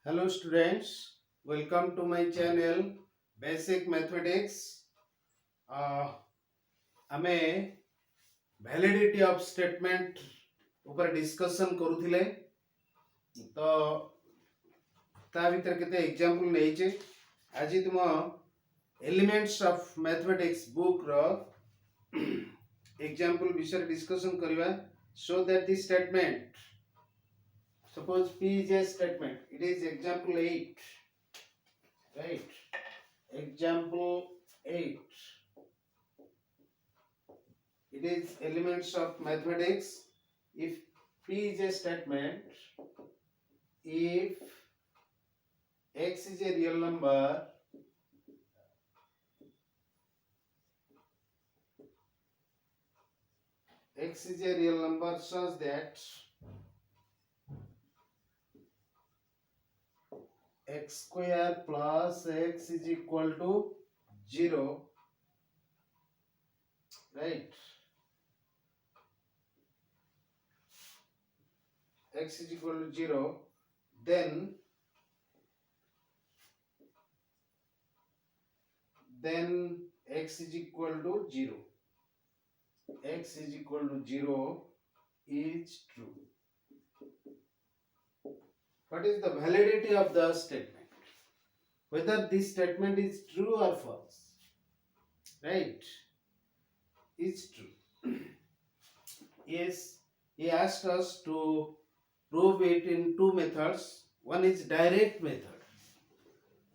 Hello students, welcome to my channel Basic Mathematics. आमे validity of statement ऊपर discussion करूथिले तो ता भीतर केते एग्जांपल नेइचे आज तुम एलिमेंट्स ऑफ मैथमेटिक्स बुक रो एग्जांपल विषय डिस्कशन करबा so that the statement suppose P is a statement, it is example 8, right? Example 8. It is elements of mathematics. If P is a statement, if X is a real number, X is a real number such that X square plus X is equal to 0, right? X is equal to 0, then X is equal to 0. X is equal to 0 is true. What is the validity of the statement? Whether this statement is true or false, right? It's true. Yes, he asked us to prove it in two methods. One is direct method.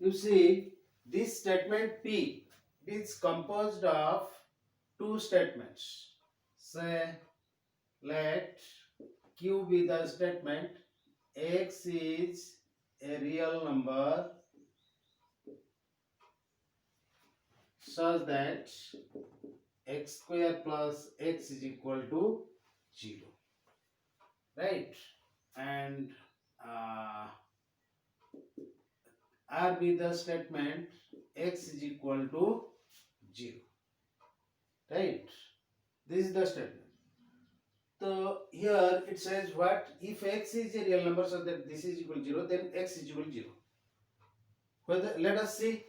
You see, this statement P is composed of two statements. Say, let Q be the statement. X is a real number such that X square plus X is equal to 0, right? And R be the statement X is equal to 0, right? This is the statement. So here it says what if X is a real number so that this is equal to 0, then X is equal to 0. Whether, let us see,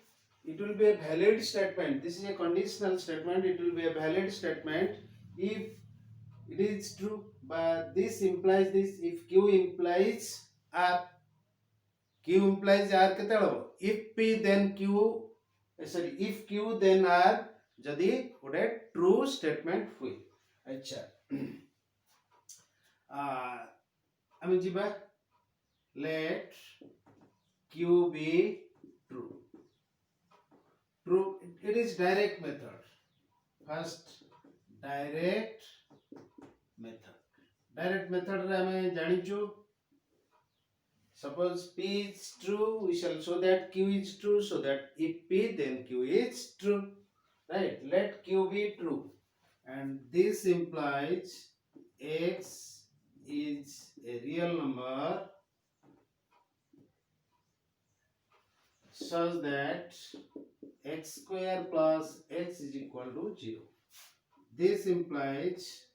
it will be a valid statement. This is a conditional statement. It will be a valid statement if it is true, but this implies this. If Q implies R, Q implies R केते हबो? If P then Q, sorry, if Q then R जदि गोटे true statement हुए. अच्छा आमे जिबा let Q be true. True, it is direct method. First direct method. Direct method रे आमे जानिचु. Suppose P is true, we shall show that Q is true, so that if P then Q is true, right? Let Q be true, and this implies X is a real number such that X square plus X is equal to 0. This implies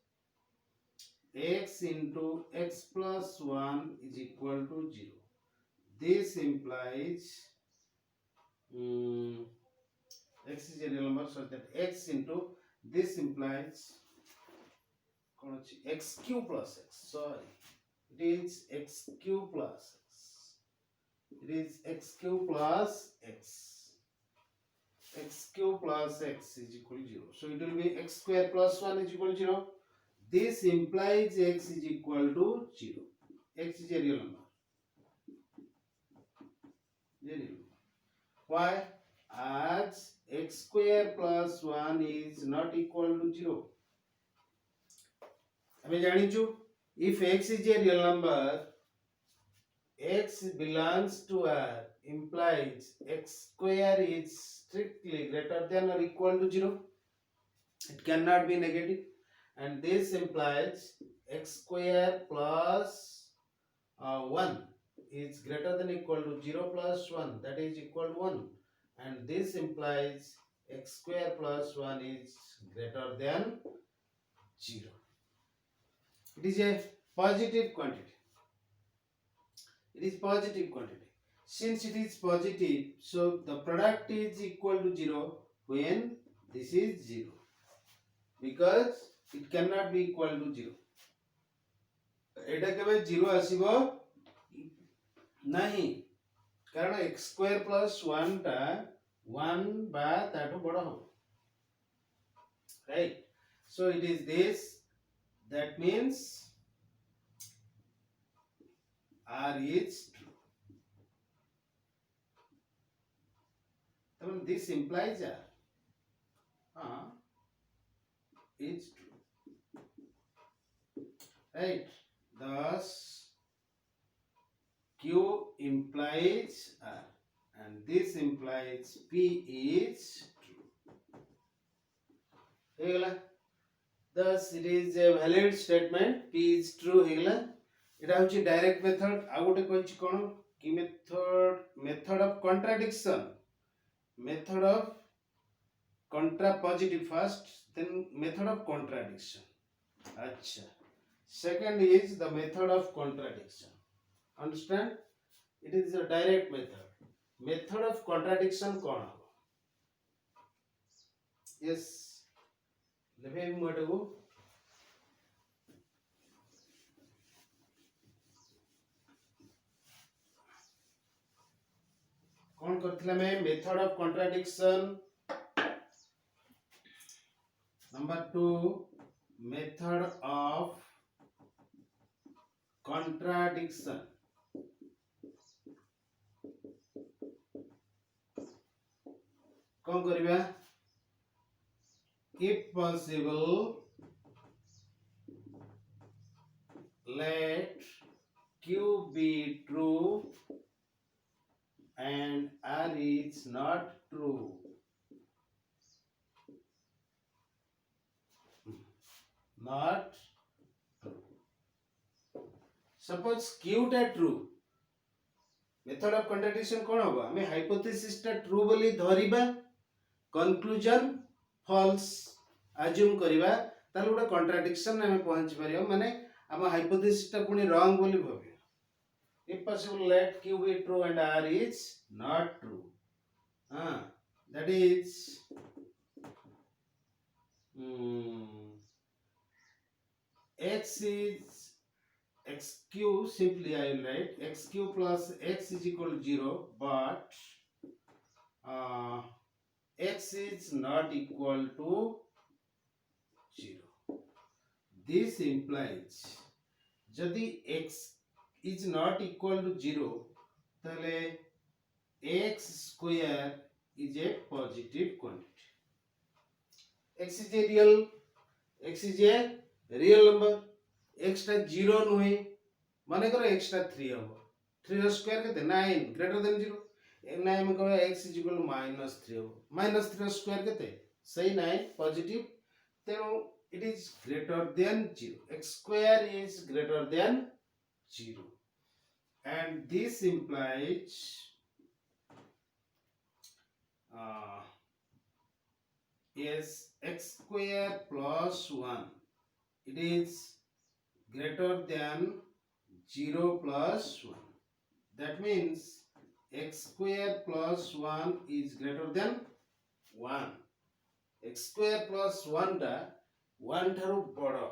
X into X plus 1 is equal to 0. This implies X is a real number such that X into this implies X cube plus X. Sorry, it is X cube plus X. It is X cube plus X. X cube plus X is equal to 0. So it will be X square plus 1 is equal to 0. This implies X is equal to 0. X is a real number. Why? As X square plus 1 is not equal to 0. ଆମେ ଜାଣିଛୁ if X is a real number, X belongs to R implies X square is strictly greater than or equal to 0. It cannot be negative, and this implies X square plus 1 is greater than equal to 0 plus 1, that is equal to 1, and this implies X square plus 1 is greater than 0. It is a positive quantity. It is positive quantity. since it is positive, so the product is equal to 0 when this is 0, because it cannot be equal to 0. এটা কেবে 0 আসিব नहीं, कारण x square plus 1 टा 1 বা তাଠୁ বড় হবে, right? So it is this, that means R is true. Then this implies R is true, right? Thus Q implies R and this implies P is true. हेगला, thus it is a valid statement, P is true हेगला. এটা হচ্ছে direct method. আর গোটে কইছি কোন কি method of contradiction, method of contrapositive first, then method of contradiction. Acha, second is the method of contradiction. Understand? It is a direct method. Method of contradiction कौन हो? Yes, लेवे मुझे वो कौन करथिला मैं method of contradiction. Number 2, method of contradiction. कौन करिबा? If possible, let Q be true and R is not true. Not true. Suppose Q टा true, मेथड ऑफ कंट्राडिक्शन कौन होगा? हमें हाइपोथेसिस टा ट्रू बोली धरिबा, कंक्लूजन फॉल्स अज्यूम करिबा, ताले गोटे कंट्राडिक्शन में हमें पहुंच परियो, माने हम हाइपोथेसिस टा पुनी रॉन्ग बोली भाबियो. If possible, let Q be true and R is not true. That is x cube, simply I will write x cube plus x is equal to 0, but x is not equal to 0. This implies यदि x is not equal to 0, तले x square is a positive quantity. X is a real number. x टा 0 नुहे, माने करो x टा 3 हो, 3 रो square केते 9 greater than 0. 9 में कहो x is equal to -3 हो, -3 रो स्क्वायर केते सही 9 पॉजिटिव, तेनो it is greater than 0. X square is greater than 0, and this implies is x square plus 1, it is greater than 0 plus 1. That means x square plus 1 is greater than 1. X square plus 1 टा 1 ठारू बड़ा,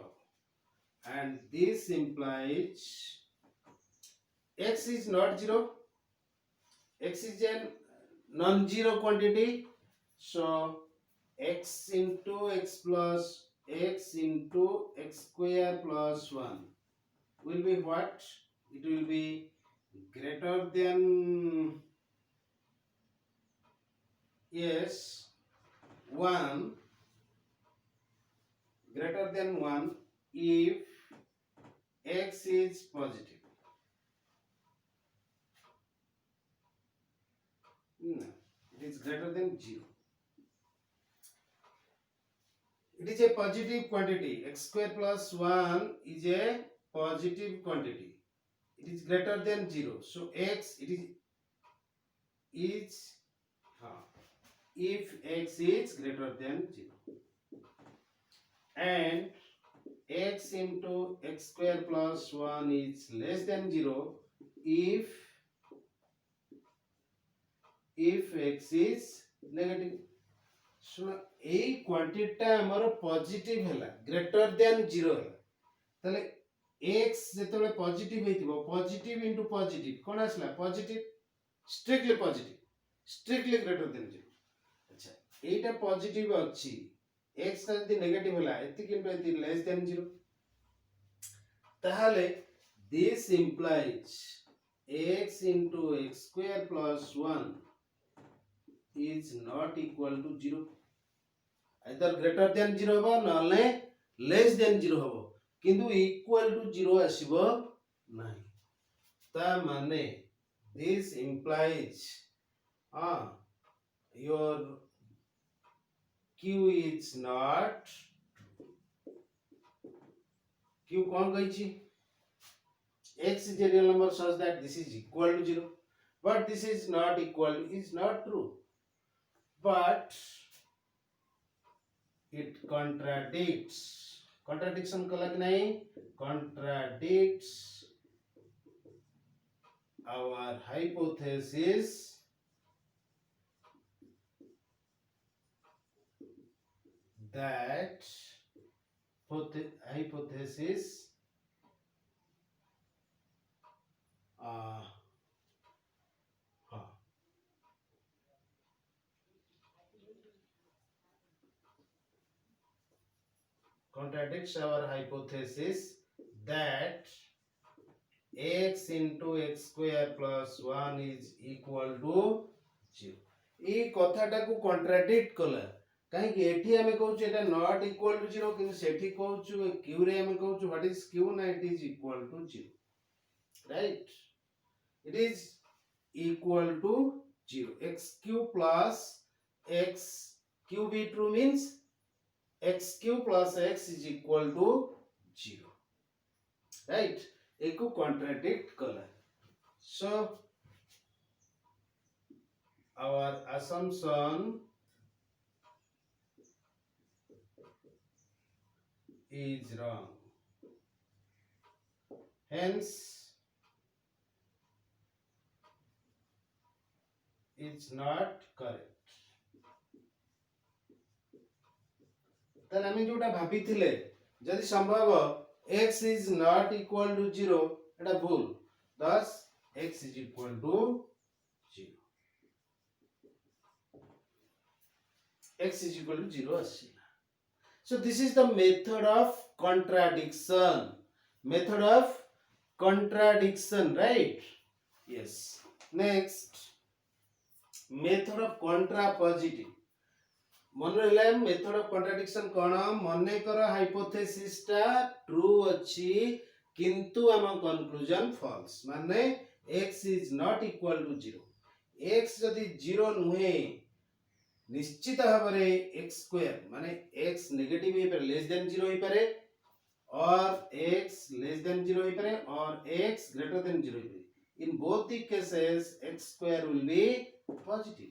and this implies x is not 0, x is a non-zero quantity, so x into x plus x into x square plus 1 will be what? It will be greater than, yes, 1, greater than 1 if x is positive. No, it is greater than 0. It is a positive quantity. X square plus 1 is a positive quantity. It is greater than 0. So x it is if x is greater than 0, and x into x square plus 1 is less than 0 if if x is negative. शुण एई quantity हमर positive हैला greater than 0 हैला तले x जेतले positive हेतिबो positive into positive कोन आसला पॉजिटिव स्ट्रिक्टली ग्रेटर देन 0. अच्छा एटा पॉजिटिव अछि x ता यदि नेगेटिव होला एति किंतु एति less than 0 ताहाले this implies x into x square plus 1 is not equal to 0. either greater than 0 होबो नले less than 0 होबो किंतु equal to 0 आसीबो नाही. ता माने this implies your q is not q कौन कहि छी x is a real number such that this is equal to 0 but this is not equal is not true but it contradiction कला कि नहीं contradicts our hypothesis that hypothesis contradicts our hypothesis that x into x square plus 1 is equal to 0. ए कथाटा को contradict कला काहे कि एठी हमें कहउछ एटा not equal to 0 किन सेठी कहउछ q रे हमें कहउछ what is q ना it is equal to 0 right it is equal to 0 x cube plus x cube be true means x cube plus x is equal to 0 right echo contradict कला so our assumption is wrong hence it's not correct. ताले हमें जोटा भाबिथिले जदि संभव x is not equal to 0 एटा भूल thus x is equal to 0 x is equal to 0 asila. So this is the method of contradiction right yes. Next method of contrapositive मन रहिला method of contradiction कोन मने कर hypothesis टा true अछि किंतु हम conclusion false माने x is not equal to 0 x जदि 0 नुहे निश्चित भाबरे x स्क्वायर माने x नेगेटिव हे पर लेस देन 0 हे पारे और x लेस देन 0 हे पारे और x ग्रेटर देन 0 हे पारे in both the cases x square will be positive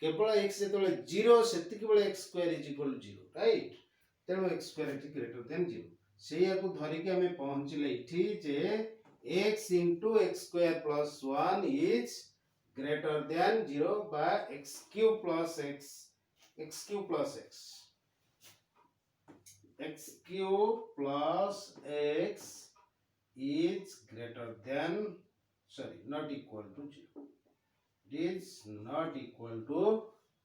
केवल x जेतले 0 सेतिक बेले x square is equal to 0 right तेनो x square is greater than 0 सेया को धरि के हमें पहुंचले इठी जे x x square plus 1 is greater than 0 by x cube plus x cube plus x is greater than not equal to 0 it is not equal to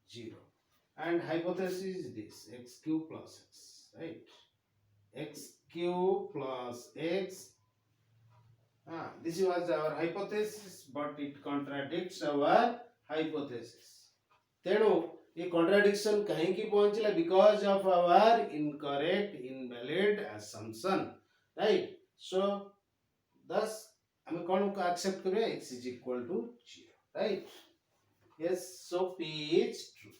0 and hypothesis is this x cube plus x right x cube plus x this was our hypothesis but it contradicts our hypothesis teno ये contradiction कहीं की पहुंचला because of our incorrect invalid assumption right so thus हमें कौन को accept करें x is equal to 0 right yes so p is true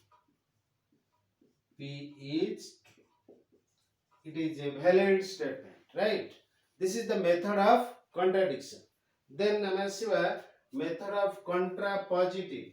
it is a valid statement right this is the method of contradiction then namasiva method of contrapositive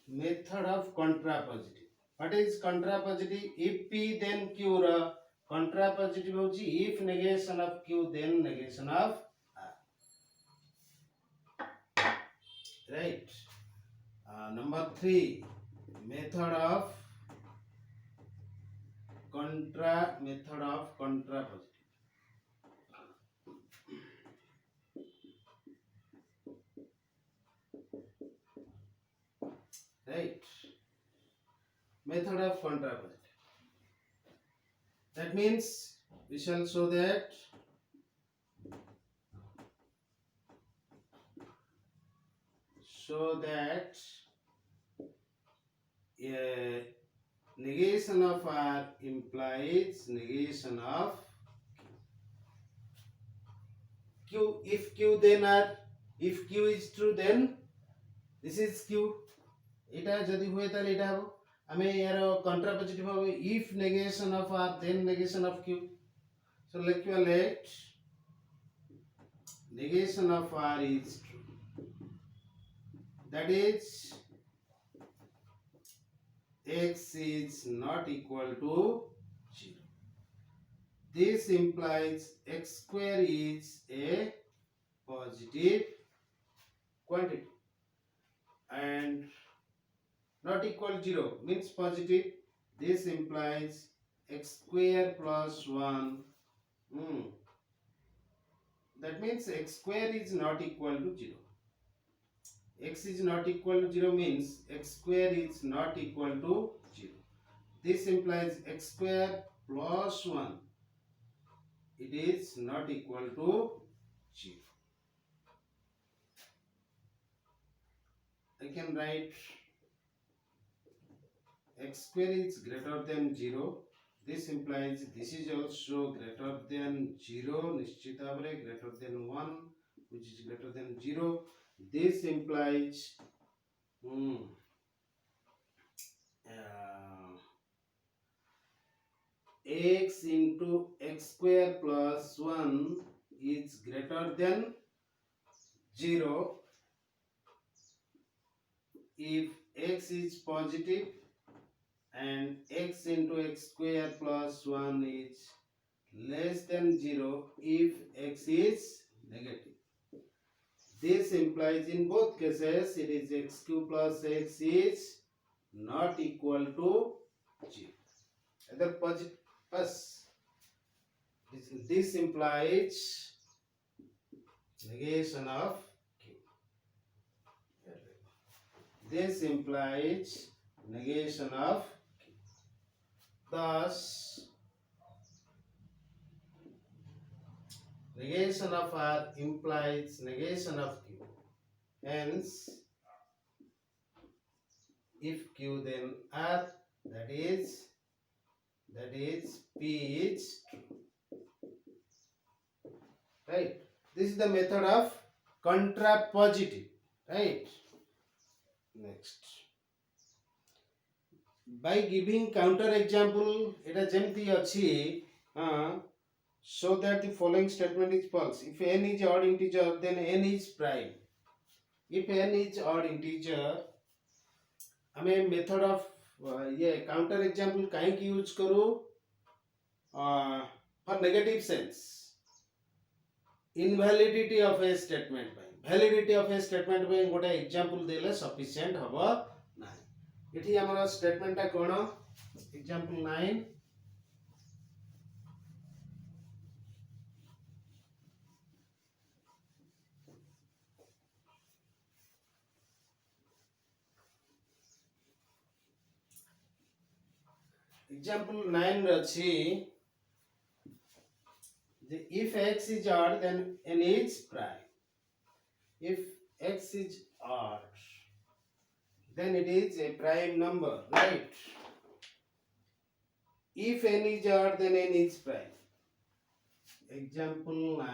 Method of contrapositive. What is contrapositive? If P then Q ra contrapositive hochi if negation of Q then negation of R. Right. Number 3, method of contrapositive. Right. Method of contrapositive. That means we shall show that negation of R implies negation of Q. If Q then R, if Q is true then this is Q. এটা যদি হয় তাহলে এটা হবে আমি এর কন্ট্রাপোজিটিভ হবে if negation of R then negation of Q. So লিখবা let negation of R is true, that is x is not equal to 0. This implies x square is a positive quantity and not equal 0 means positive. This implies x square plus 1. That means x square is not equal to 0. X is not equal to 0 means x square is not equal to 0. This implies x square plus 1. It is not equal to 0. I can write x square is greater than 0. This implies this is also greater than 0. Nishchit bhavare greater than 1, which is greater than 0. This implies x into x square plus 1 is greater than 0 if x is positive and x into x square plus 1 is less than 0 if x is negative. This implies in both cases it is x cube plus x is not equal to 0. Either positive plus this implies negation of q. This implies negation of q. Thus negation of R implies negation of Q. Hence, if Q then R, that is P is true. Right? This is the method of contrapositive. Right? Next. By giving counter example, এটা যেমতি ଅଛି so that the following statement is false. If n is odd integer, then n is prime. If n is odd integer, हमें method of ये counter example काहे की use करूँ for negative sense. Invalidity of a statement ପାଇଁ validity of a statement ପାଇଁ ଗୋଟେ example ଦେଲେ sufficient ହବ ନାହିଁ. ଏଠି ଆମର statement ଟା कोण example 9. Example 9 ଅଛି if x is odd then n is prime. If x is odd then it is a prime number, right? If n is odd then n is prime. Example 9.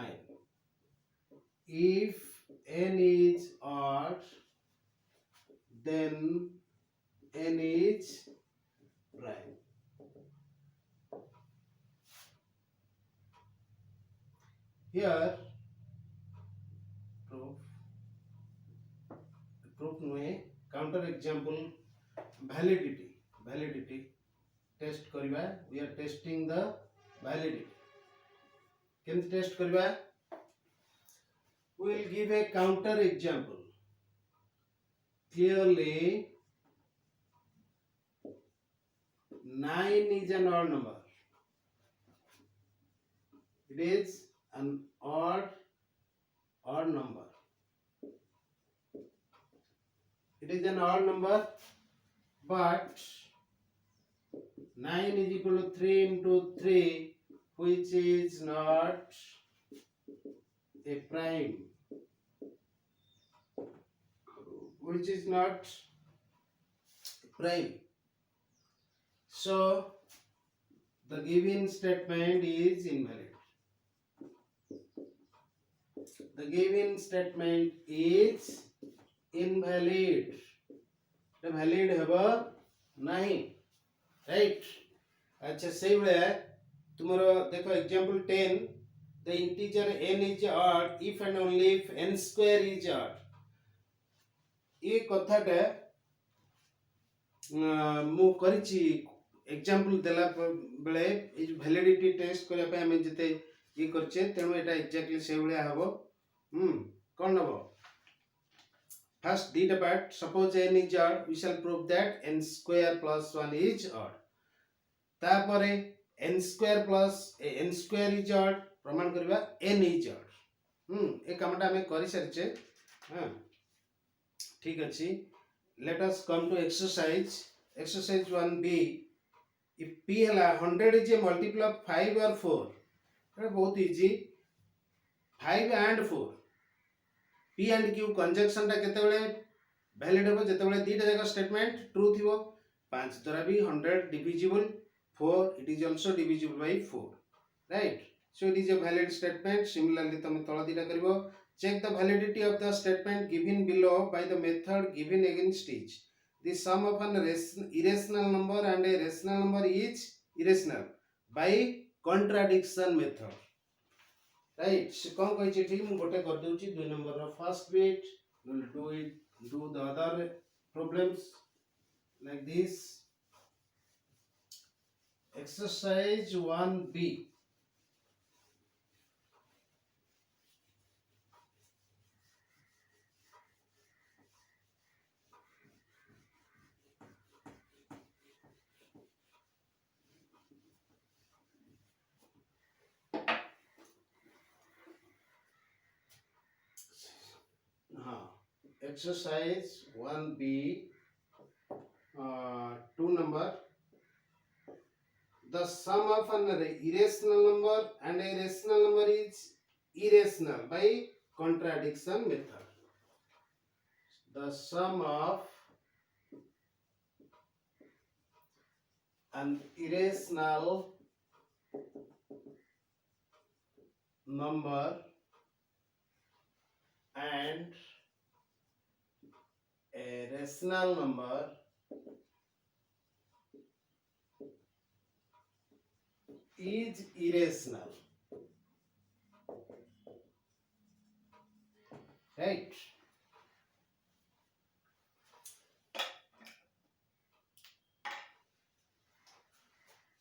If n is odd then n is prime. Here proof no है counter example validity test करबा we are testing the validity केम test करबा we will give a counter example clearly 9 is an odd number. It is an odd number. It is an odd number, but 9 is equal to 3 into 3, which is not a prime, which is not prime. So the given statement is invalid. The given statement is invalid. The valid हबो नहीं, right? अच्छा सही है तुम्हारा देखो example 10 the integer n is odd if and only if n square is odd. ये कथाटा मु करिछि example देला बेले ए वैलिडिटी टेस्ट करया पे हम जते ये करछे तेणु एटा एक्जेक्टली से भलिया हबो कोन हबो first did about suppose n is odd we shall prove that n square plus 1 is odd तापरे n square plus n square is odd प्रमाण करबा n is odd ए कामटा हम करि सरछे हां ठीक अछि let us come to exercise 1b if p hela 100 is a multiple of 5 or 4 এটা बहुत easy 5 and 4 p and q conjunction टा केते बेले वैलिड हो जते बेले दीटा जगह स्टेटमेंट ट्रू थिवो 5 द्वारा भी 100 divisible 4 it is also divisible by 4 right so it is a valid statement similarly तुम तळ दीटा करबो check the validity of the statement given below by the method given against each the sum of an irrational number and a rational number is irrational by contradiction method right so kon koi chi thik mu gote kar deu chi 2 number ro first bit will do the other problems like this exercise 1b exercise 1b 2 number the sum of an irrational number and a rational number is irrational by contradiction method the sum of an irrational number and a rational number is irrational right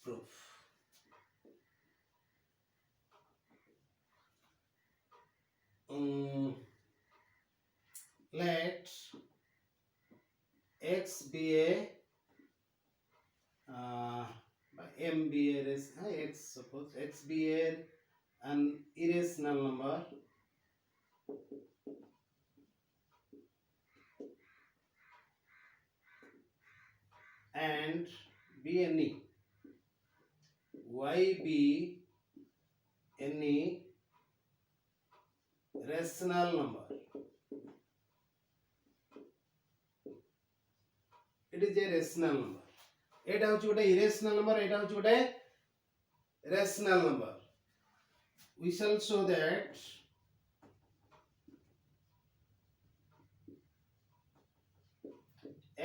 proof let x be a m be a x suppose x be an irrational number and be any y be any rational number it is a rational number एटा होची गोटे irrational number एटा होची गोटे rational number we shall show that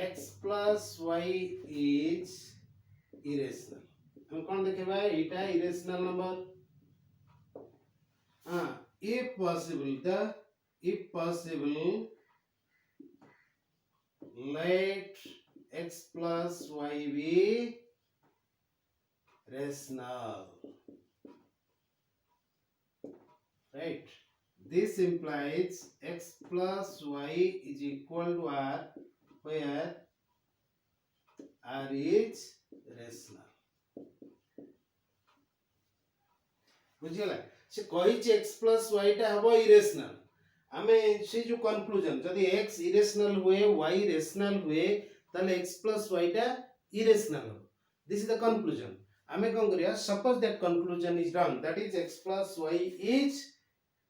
x plus y is irrational हम कौन देखेबा एटा irrational number if possible let x plus y be rational, right? This implies x plus y is equal to r, where r is rational. बुझिगला से कहिछि x plus y टा हबो irrational आमे से जो conclusion जदि x irrational हुए y rational हुए ताले x plus y टा इरेशनल हो दिस इज द कंक्लूजन आमे कोन करिया suppose that conclusion is wrong that is x plus y is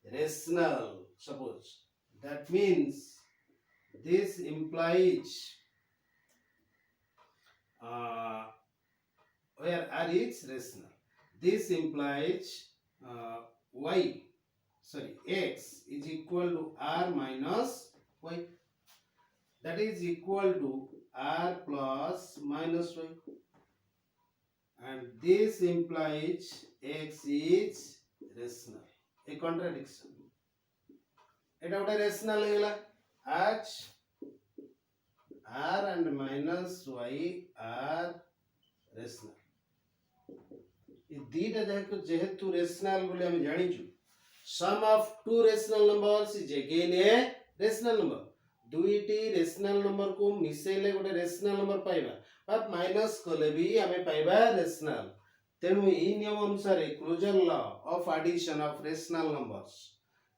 rational suppose that means this implies where r is rational this implies y sorry x is equal to r minus y that is equal to r plus minus y and this implies x is rational a contradiction এটা ওটা rational হইলা h r and minus y are rational ये दीटा जाको जेहेतु rational बोले हम जानिछु sum of two rational numbers is again a rational number दुईटी rational number को मिसेले गोटे rational number पाइबा पर माइनस कले भी हमें पाइबा rational तेनु ई नियम अनुसार closure law of addition of rational numbers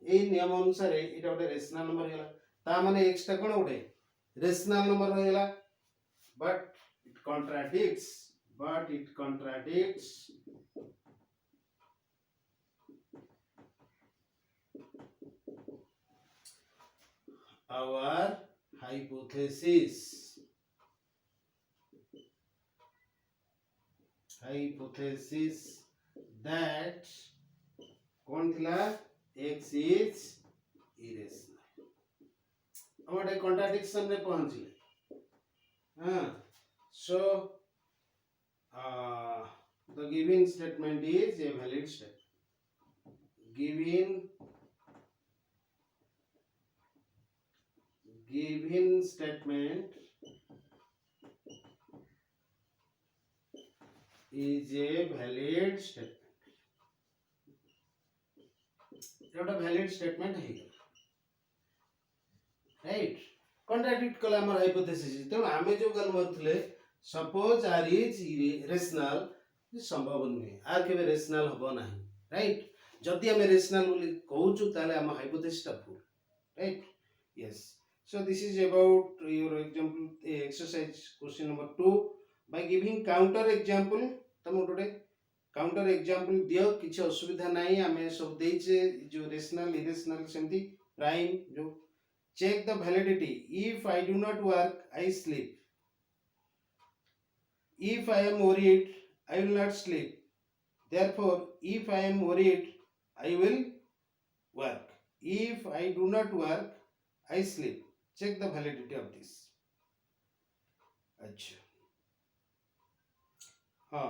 ए नियम अनुसार एटा गोटे रेशनल नंबर होला ता माने x टा कोन गोटे रेशनल नंबर रहला but it contradicts our hypothesis that कौन थिला x is irrational हमरे contradiction रे पहुंचले हां so the given statement is a valid statement given statement is a valid statement एउटा valid statement है राइट कॉन्ट्राडिक्ट कला हमर हाइपोथेसिस त हमें जो गल मरथले सपोज आर इज रेशनल संभव नुहे आर केबे रेशनल हबो नाही राइट जदि हमें रेशनल बोली कहूछु ताले हम हाइपोथेसिस ता full right yes so this is about your example exercise question number 2 by giving counter example तम गोटे काउंटर एग्जांपल दियो किछ असुविधा नाही हमें सब देइछे जो रेशनल इरेशनल सेमती प्राइम जो check the validity if I do not work I sleep if I am worried I will not sleep therefore if I am worried I will work if I do not work I sleep check the validity of this अच्छा हाँ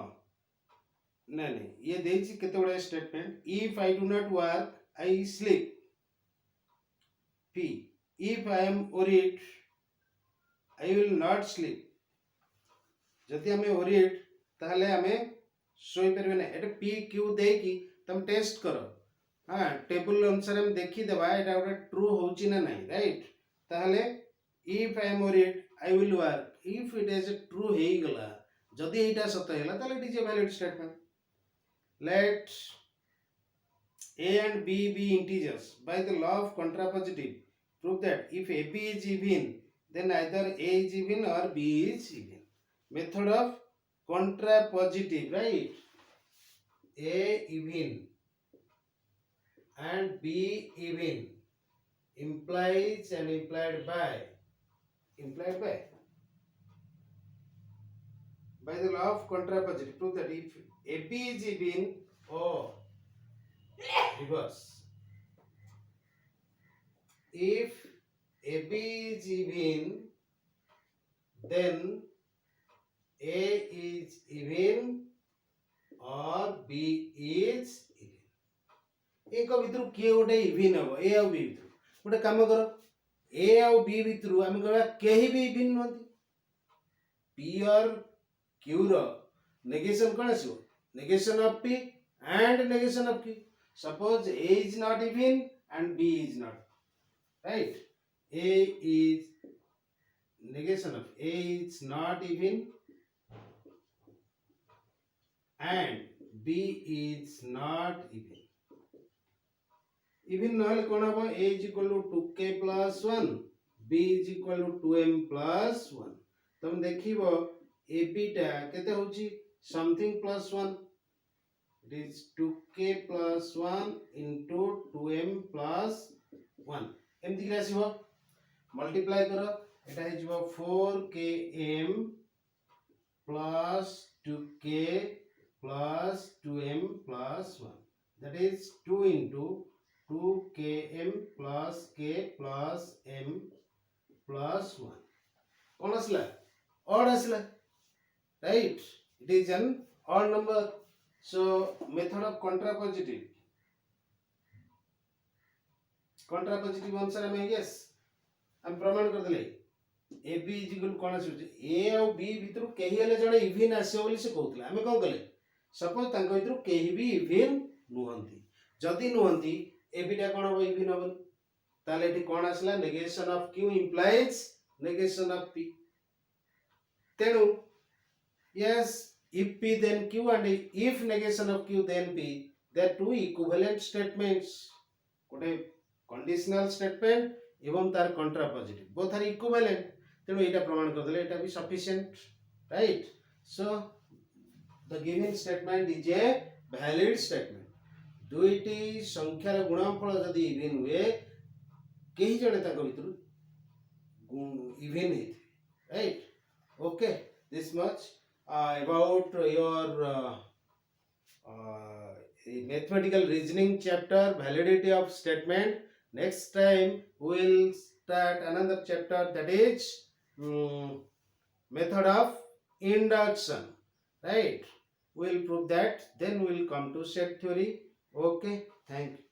नहीं ये देइछि केते बडा statement if I do not work I sleep p if I am worried I will not sleep जति हमें worried ताहले हमें सोई परबे ना एटा p q दे की तुम टेस्ट करो हां टेबल अनुसार हम देखि देबा एटा गोटे ट्रू होउची ना नहीं राइट ताहले if I am worried I will work if it is a true हेई गला जदि एटा सत्य हैला ताले it is a valid statement let a and b be integers by the law of contrapositive prove that if ab is even then either a is even or b is even method of contrapositive right a even and b even implies and implied by the law of contrapositive prove that if AB is even or reverse if AB is even then A is even or B is even एक भितर किए गोटे even हम ए आ B भितर गोटे काम कर ए आउ बी भितरु आम कहबा केही भी इवन नुहंती पी और क्यू रो नेगेशन कौन आसो negation of p and negation of q. Suppose a is not even and b is not, right? A is negation of a is not even and b is not even. Even নহলে কোন হবে a is equal to 2k plus 1 b is equal to 2m plus 1. তুমি দেখিব ab টা কেতে হচ্ছে something plus 1. It is 2k plus 1 into 2m plus 1. एमती कि आसीबो मल्टीप्लाई करो एटा हे जिवो 4km plus 2k plus 2m plus 1. That is 2 into 2km plus k plus m plus 1. कौन आसला odd आसला, right? It is an odd number. So method of contrapositive answer में yes हम प्रमाण कर देले ए बी इज इक्वल कोन आसी ए और बी भितर केही हेले जणे इवन आसे बोली से कहतले हमें कोन कले सपोज तांको भितर केही भी इवन नुहंती जदी नुहंती ए बी टा कोन हो इवन होबन ताले एठी कोन आसला negation of q implies negation of p तेनु yes if p then q and if negation of q then p, they are two equivalent statements. गोटे conditional statement एवं तार contrapositive both are equivalent. तेणु एटा प्रमाण कर देले एटा भी sufficient, right? So the given statement is a valid statement. दुईटी संख्यार गुणनफल जदि इवन हुए केही जणे ताको भितरु इवन हे, right? Okay, this much about your mathematical reasoning chapter, validity of statement. Next time we will start another chapter, that is method of induction, right? We will prove that, then we will come to set theory. Okay, thank you.